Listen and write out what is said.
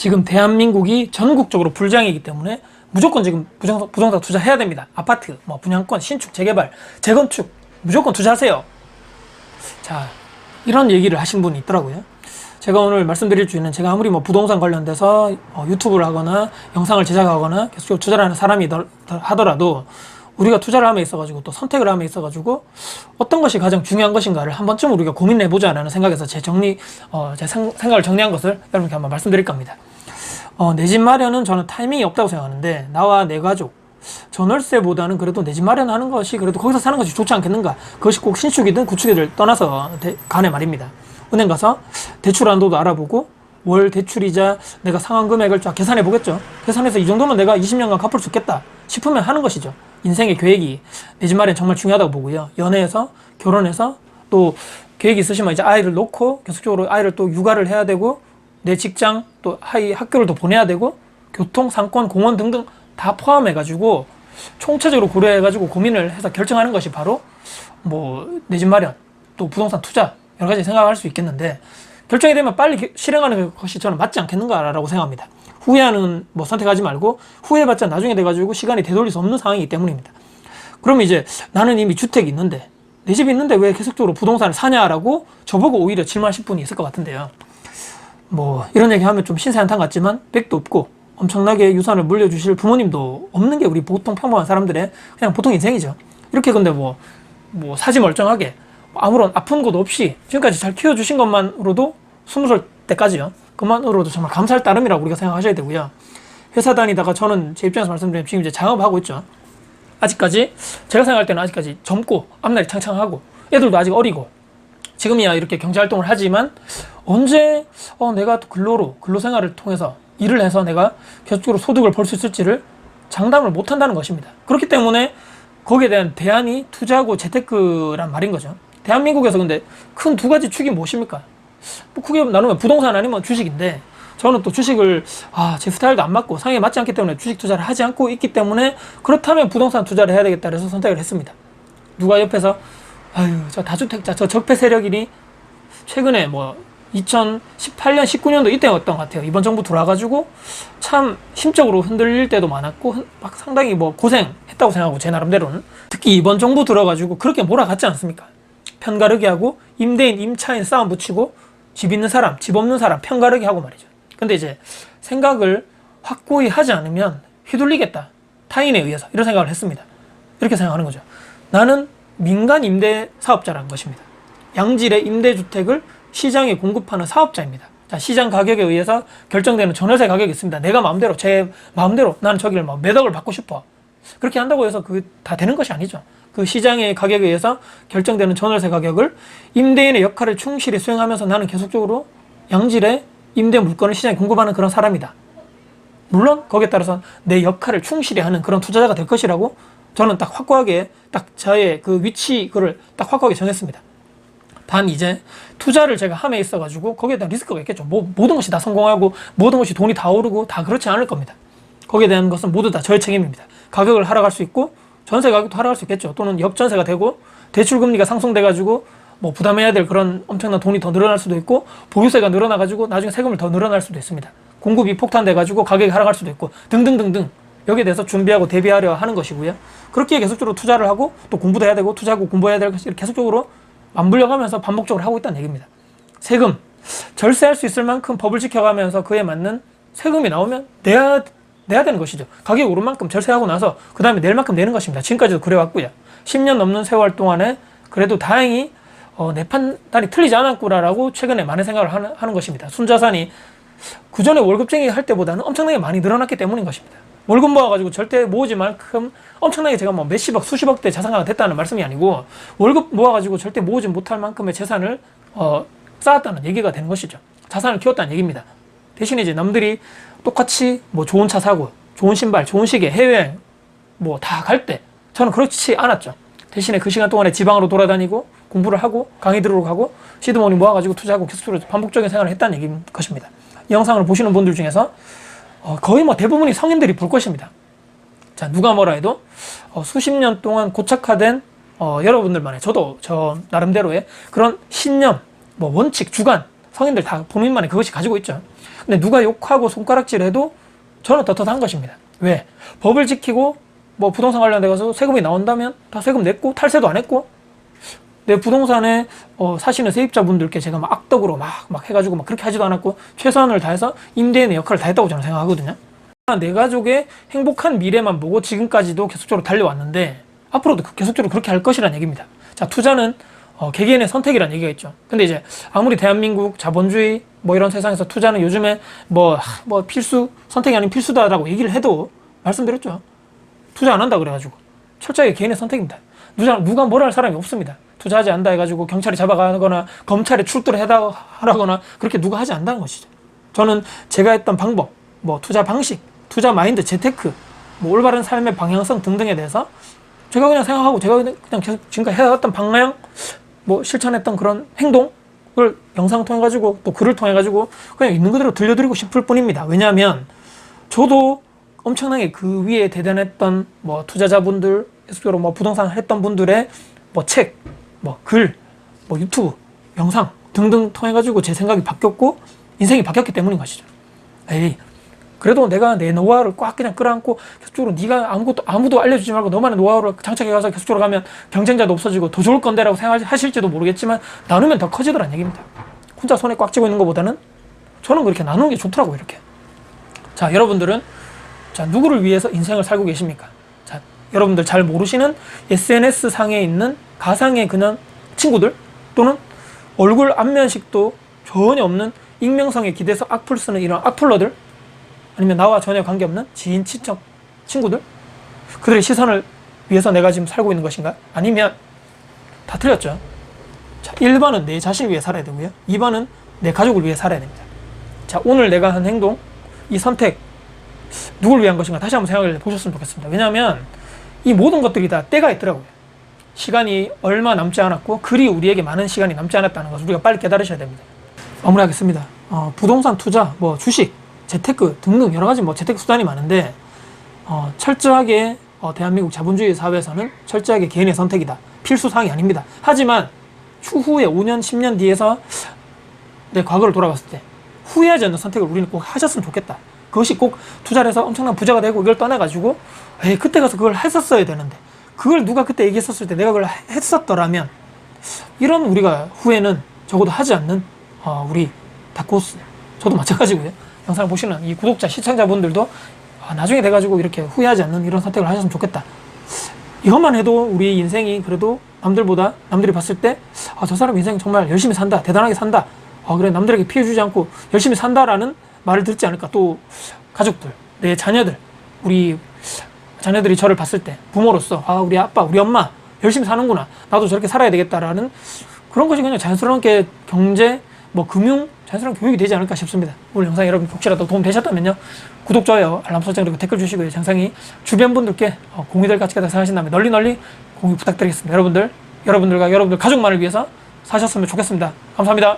지금 대한민국이 전국적으로 불장이기 때문에 무조건 지금 부동산 투자해야 됩니다. 아파트, 뭐 분양권, 신축, 재개발, 재건축 무조건 투자하세요. 자, 이런 얘기를 하신 분이 있더라고요. 제가 오늘 말씀드릴 주제는 제가 아무리 뭐 부동산 관련돼서 유튜브를 하거나 영상을 제작하거나 계속적으로 투자를 하는 사람이 하더라도 우리가 투자를 함에 있어가지고 또 선택을 함에 있어가지고 어떤 것이 가장 중요한 것인가를 한 번쯤 우리가 고민해보자라는 생각에서 제 생각을 정리한 것을 여러분께 한번 말씀드릴 겁니다. 내 집 마련은 저는 타이밍이 없다고 생각하는데 나와 내 가족, 전월세보다는 그래도 내 집 마련하는 것이 그래도 거기서 사는 것이 좋지 않겠는가. 그것이 꼭 신축이든 구축이든 떠나서 간에 말입니다. 은행 가서 대출 한도도 알아보고 월 대출이자 내가 상환 금액을 쫙 계산해 보겠죠. 계산해서 이 정도면 내가 20년간 갚을 수 있겠다 싶으면 하는 것이죠. 인생의 계획이 내 집 마련 정말 중요하다고 보고요. 연애해서 결혼해서 또 계획이 있으시면 이제 아이를 놓고 계속적으로 아이를 또 육아를 해야 되고 내 직장 또 학교를 또 보내야 되고 교통, 상권, 공원 등등 다 포함해가지고 총체적으로 고려해가지고 고민을 해서 결정하는 것이 바로 뭐 내 집 마련 또 부동산 투자 여러 가지 생각할 수 있겠는데 결정이 되면 빨리 실행하는 것이 저는 맞지 않겠는가라고 생각합니다. 후회하는 뭐 선택하지 말고 후회해봤자 나중에 돼가지고 시간이 되돌릴 수 없는 상황이기 때문입니다. 그러면 이제 나는 이미 주택이 있는데 내 집이 있는데 왜 계속적으로 부동산을 사냐라고 저보고 오히려 질문하실 분이 있을 것 같은데요. 뭐 이런 얘기 하면 좀 신세한탄 같지만 백도 없고 엄청나게 유산을 물려주실 부모님도 없는 게 우리 보통 평범한 사람들의 그냥 보통 인생이죠. 이렇게 근데 뭐 사지 멀쩡하게 아무런 아픈 곳 없이 지금까지 잘 키워주신 것만으로도 20살 때까지요. 그만으로도 정말 감사할 따름이라고 우리가 생각하셔야 되고요. 회사 다니다가 저는 제 입장에서 말씀드리면 지금 이제 창업하고 있죠. 아직까지 제가 생각할 때는 아직까지 젊고 앞날이 창창하고 애들도 아직 어리고 지금이야 이렇게 경제활동을 하지만 언제 내가 또 근로생활을 통해서 일을 해서 내가 계속적으로 소득을 벌 수 있을지를 장담을 못한다는 것입니다. 그렇기 때문에 거기에 대한 대안이 투자고 재테크란 말인 거죠. 대한민국에서 근데 큰 두 가지 축이 무엇입니까? 뭐 크게 나누면 부동산 아니면 주식인데 저는 또 주식을 제 스타일도 안 맞고 상황에 맞지 않기 때문에 주식 투자를 하지 않고 있기 때문에 그렇다면 부동산 투자를 해야 되겠다 해서 선택을 했습니다. 누가 옆에서 저 다주택자 저 적폐 세력이니 최근에 뭐 2018년 19년도 이때였던 것 같아요. 이번 정부 들어와가지고 참 심적으로 흔들릴 때도 많았고 막 상당히 뭐 고생했다고 생각하고 제 나름대로는 특히 이번 정부 들어가지고 그렇게 몰아갔지 않습니까? 편가르기 하고 임대인 임차인 싸움 붙이고 집 있는 사람 집 없는 사람 편가르기 하고 말이죠. 근데 이제 생각을 확고히 하지 않으면 휘둘리겠다 타인에 의해서 이런 생각을 했습니다. 이렇게 생각하는 거죠. 나는 민간 임대 사업자라는 것입니다. 양질의 임대주택을 시장에 공급하는 사업자입니다. 자, 시장 가격에 의해서 결정되는 전월세 가격이 있습니다. 내가 마음대로 제 마음대로 나는 저기를 막 몇 억을 받고 싶어. 그렇게 한다고 해서 그게 다 되는 것이 아니죠. 그 시장의 가격에 의해서 결정되는 전월세 가격을 임대인의 역할을 충실히 수행하면서 나는 계속적으로 양질의 임대 물건을 시장에 공급하는 그런 사람이다. 물론 거기에 따라서 내 역할을 충실히 하는 그런 투자자가 될 것이라고 저는 딱 확고하게 딱 저의 그 위치 그를 딱 확고하게 정했습니다. 단 이제 투자를 제가 함에 있어가지고 거기에 대한 리스크가 있겠죠. 모든 것이 다 성공하고 모든 것이 돈이 다 오르고 다 그렇지 않을 겁니다. 거기에 대한 것은 모두 다 저의 책임입니다. 가격을 하락할 수 있고 전세 가격도 하락할 수 있겠죠. 또는 역전세가 되고 대출 금리가 상승돼가지고 뭐 부담해야 될 그런 엄청난 돈이 더 늘어날 수도 있고 보유세가 늘어나가지고 나중에 세금을 더 늘어날 수도 있습니다. 공급이 폭탄돼가지고 가격이 하락할 수도 있고 등등등등 여기에 대해서 준비하고 대비하려 하는 것이고요. 그렇게 계속적으로 투자를 하고 또 공부도 해야 되고 투자하고 공부해야 될 것이 계속적으로 맞물려가면서 반복적으로 하고 있다는 얘기입니다. 세금, 절세할 수 있을 만큼 법을 지켜가면서 그에 맞는 세금이 나오면 내야 되는 것이죠. 가격이 오른 만큼 절세하고 나서 그 다음에 낼 만큼 내는 것입니다. 지금까지도 그래왔고요. 10년 넘는 세월 동안에 그래도 다행히 내 판단이 틀리지 않았구나라고 최근에 많은 생각을 하는 것입니다. 순자산이 그전에 월급쟁이 할 때보다는 엄청나게 많이 늘어났기 때문인 것입니다. 월급 모아가지고 절대 모으지 만큼 엄청나게 제가 뭐 몇십억 수십억대 자산가가 됐다는 말씀이 아니고 월급 모아가지고 절대 모으지 못할 만큼의 재산을 쌓았다는 얘기가 되는 것이죠. 자산을 키웠다는 얘기입니다. 대신에 이제 남들이 똑같이 뭐 좋은 차 사고 좋은 신발 좋은 시계 해외여행 뭐 다 갈 때 저는 그렇지 않았죠. 대신에 그 시간 동안에 지방으로 돌아다니고 공부를 하고 강의 들으러 가고 시드머니 모아가지고 투자하고 계속적으로 반복적인 생활을 했다는 얘기인 것입니다. 이 영상을 보시는 분들 중에서 거의 뭐 대부분이 성인들이 볼 것입니다. 자, 누가 뭐라 해도 수십 년 동안 고착화된 여러분들만의 저도 저 나름대로의 그런 신념, 뭐 원칙, 주관 성인들 다 본인만의 그것이 가지고 있죠. 근데 누가 욕하고 손가락질해도 저는 떳떳한 것입니다. 왜? 법을 지키고 뭐 부동산 관련돼 가서 세금이 나온다면 다 세금 냈고 탈세도 안 했고 내 부동산에 사시는 세입자분들께 제가 막 악덕으로 막 해가지고 막 그렇게 하지도 않았고 최선을 다해서 임대인의 역할을 다 했다고 저는 생각하거든요. 내 가족의 행복한 미래만 보고 지금까지도 계속적으로 달려왔는데 앞으로도 계속적으로 그렇게 할 것이라는 얘기입니다. 자, 투자는 개개인의 선택이라는 얘기가 있죠. 근데 이제 아무리 대한민국 자본주의 뭐 이런 세상에서 투자는 요즘에 뭐 필수 선택이 아닌 필수다라고 얘기를 해도 말씀드렸죠. 투자 안 한다 그래가지고 철저하게 개인의 선택입니다. 누가 뭐라 할 사람이 없습니다. 투자하지 않는다 해가지고 경찰이 잡아가거나 검찰에 출두를 하라거나 그렇게 누가 하지 않는다는 것이죠. 저는 제가 했던 방법, 뭐 투자 방식, 투자 마인드, 재테크, 뭐 올바른 삶의 방향성 등등에 대해서 제가 그냥 생각하고 제가 그냥 계속 지금까지 해왔던 방향, 뭐 실천했던 그런 행동을 영상을 통해 가지고 또 글을 통해 가지고 그냥 있는 그대로 들려드리고 싶을 뿐입니다. 왜냐하면 저도 엄청나게 그 위에 대단했던 뭐 투자자분들, 계속적으로 뭐 부동산 했던 분들의 뭐 책, 뭐 글, 뭐 유튜브, 영상 등등 통해 가지고 제 생각이 바뀌었고 인생이 바뀌었기 때문인 것이죠. 에이, 그래도 내가 내 노하우를 꽉 그냥 끌어안고 계속적으로 네가 아무도 알려주지 말고 너만의 노하우를 장착해 가서 계속적으로 가면 경쟁자도 없어지고 더 좋을 건데라고 생각하실지도 모르겠지만 나누면 더 커지더란 얘기입니다. 혼자 손에 꽉 쥐고 있는 것보다는 저는 그렇게 나누는 게 좋더라고요. 이렇게. 자, 여러분들은 자, 누구를 위해서 인생을 살고 계십니까? 자, 여러분들 잘 모르시는 SNS 상에 있는 가상의 그냥 친구들 또는 얼굴 안면식도 전혀 없는 익명성에 기대서 악플 쓰는 이런 악플러들, 아니면 나와 전혀 관계없는 지인, 친척, 친구들, 그들의 시선을 위해서 내가 지금 살고 있는 것인가? 아니면 다 틀렸죠. 자, 1번은 내 자신을 위해 살아야 되고요, 2번은 내 가족을 위해 살아야 됩니다. 자, 오늘 내가 한 행동, 이 선택 누굴 위한 것인가 다시 한번 생각을 해보셨으면 좋겠습니다. 왜냐하면 이 모든 것들이 다 때가 있더라고요. 시간이 얼마 남지 않았고 그리 우리에게 많은 시간이 남지 않았다는 것을 우리가 빨리 깨달으셔야 됩니다. 마무리하겠습니다. 부동산 투자, 뭐 주식, 재테크 등등 여러 가지 뭐 재테크 수단이 많은데 철저하게 대한민국 자본주의 사회에서는 철저하게 개인의 선택이다, 필수 사항이 아닙니다. 하지만 추후에 5년, 10년 뒤에서 내 과거를 돌아봤을 때 후회하지 않는 선택을 우리는 꼭 하셨으면 좋겠다. 그것이 꼭 투자를 해서 엄청난 부자가 되고 이걸 떠나가지고 그때 가서 그걸 했었어야 되는데 그걸 누가 그때 얘기했었을 때 내가 그걸 했었더라면, 이런 우리가 후회는 적어도 하지 않는 우리 다코스, 저도 마찬가지고요. 영상을 보시는 이 구독자, 시청자분들도 나중에 돼가지고 이렇게 후회하지 않는 이런 선택을 하셨으면 좋겠다. 이것만 해도 우리 인생이 그래도 남들이 봤을 때 저 사람 인생 정말 열심히 산다, 대단하게 산다, 그래 남들에게 피해주지 않고 열심히 산다라는 말을 듣지 않을까. 또 가족들, 내 자녀들, 우리 자녀들이 저를 봤을 때 부모로서 우리 아빠, 우리 엄마 열심히 사는구나, 나도 저렇게 살아야 되겠다라는 그런 것이 그냥 자연스럽게 경제, 뭐 금융, 자연스러운 교육이 되지 않을까 싶습니다. 오늘 영상이 여러분 혹시라도 도움 되셨다면요, 구독, 좋아요, 알람 설정 그리고 댓글 주시고요, 영상이 주변 분들께 공유 될 가치가 생각하신다면 널리 공유 부탁드리겠습니다. 여러분들과 여러분들 가족만을 위해서 사셨으면 좋겠습니다. 감사합니다.